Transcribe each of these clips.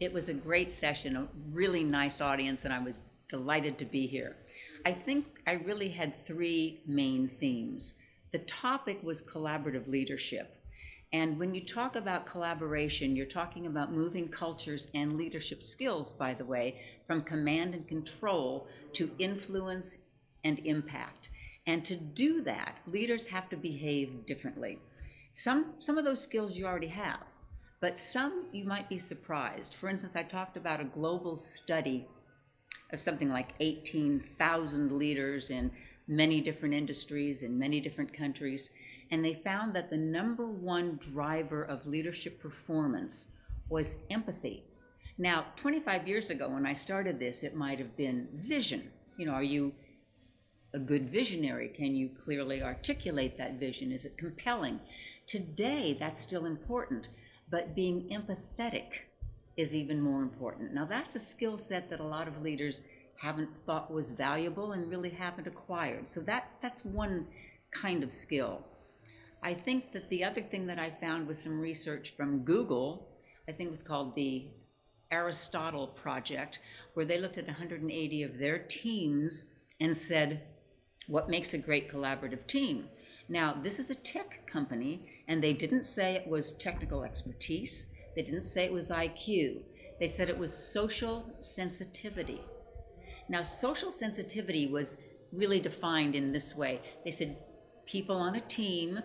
It was a great session, a really nice audience, and I was delighted to be here. I think I really had three main themes. The topic was collaborative leadership. And when you talk about collaboration, you're talking about moving cultures and leadership skills, by the way, from command and control to influence and impact. And to do that, leaders have to behave differently. Some of those skills you already have, but some you might be surprised. For instance, I talked about a global study of something like 18,000 leaders in many different industries in many different countries, and they found that the number one driver of leadership performance was empathy. Now, 25 years ago when I started this, it might have been vision. Are you a good visionary? Can you clearly articulate that vision? Is it compelling? Today, that's still important, but being empathetic is even more important. Now, that's a skill set that a lot of leaders haven't thought was valuable and really haven't acquired. So that's one kind of skill. I think that the other thing that I found was some research from Google, I think it was called the Aristotle Project, where they looked at 180 of their teams and said, what makes a great collaborative team? Now, this is a tech company, and they didn't say it was technical expertise. They didn't say it was IQ. They said it was social sensitivity. Now, social sensitivity was really defined in this way. They said people on a team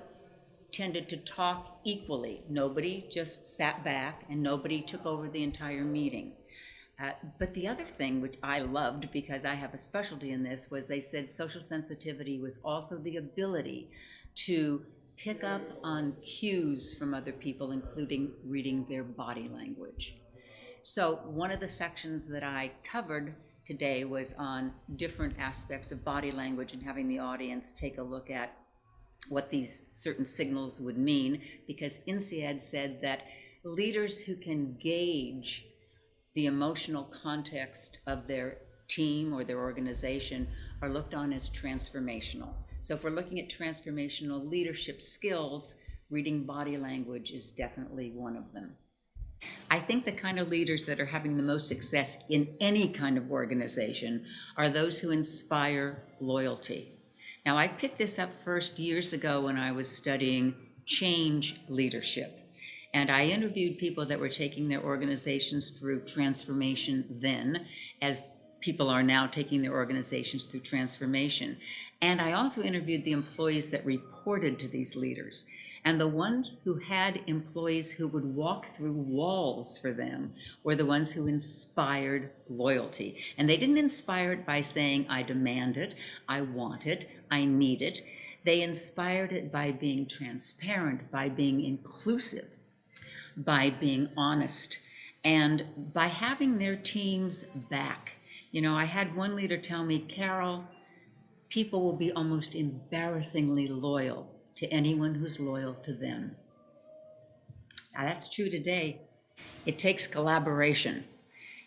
tended to talk equally. Nobody just sat back and nobody took over the entire meeting. But the other thing, which I loved because I have a specialty in this, was they said social sensitivity was also the ability to pick up on cues from other people, including reading their body language. So one of the sections that I covered today was on different aspects of body language and having the audience take a look at what these certain signals would mean, because INSEAD said that leaders who can gauge the emotional context of their team or their organization are looked on as transformational. So if we're looking at transformational leadership skills, reading body language is definitely one of them. I think the kind of leaders that are having the most success in any kind of organization are those who inspire loyalty. Now, I picked this up first years ago when I was studying change leadership. And I interviewed people that were taking their organizations through transformation then, as people are now taking their organizations through transformation. And I also interviewed the employees that reported to these leaders. And the ones who had employees who would walk through walls for them were the ones who inspired loyalty. And they didn't inspire it by saying, I demand it, I want it, I need it. They inspired it by being transparent, by being inclusive, by being honest, and by having their teams back. I had one leader tell me, Carol, people will be almost embarrassingly loyal to anyone who's loyal to them. Now, that's true today. It takes collaboration.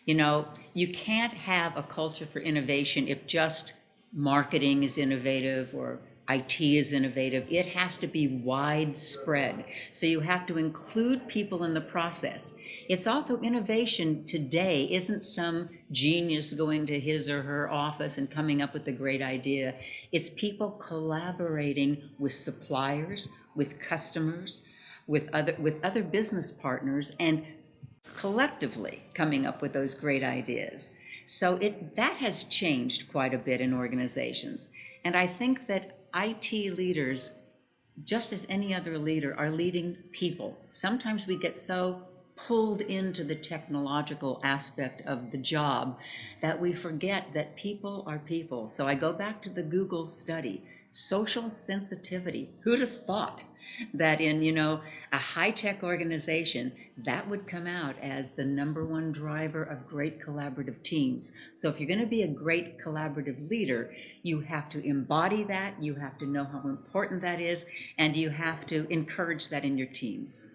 You can't have a culture for innovation if just marketing is innovative or IT is innovative. It has to be widespread. So you have to include people in the process. It's also innovation today isn't some genius going to his or her office and coming up with a great idea. It's people collaborating with suppliers, with customers, with other business partners, and collectively coming up with those great ideas. So that has changed quite a bit in organizations. And I think that IT leaders, just as any other leader, are leading people. Sometimes we get so pulled into the technological aspect of the job that we forget that people are people. So I go back to the Google study, social sensitivity. Who'd have thought that in, a high-tech organization, that would come out as the number one driver of great collaborative teams. So if you're going to be a great collaborative leader, you have to embody that, you have to know how important that is, and you have to encourage that in your teams.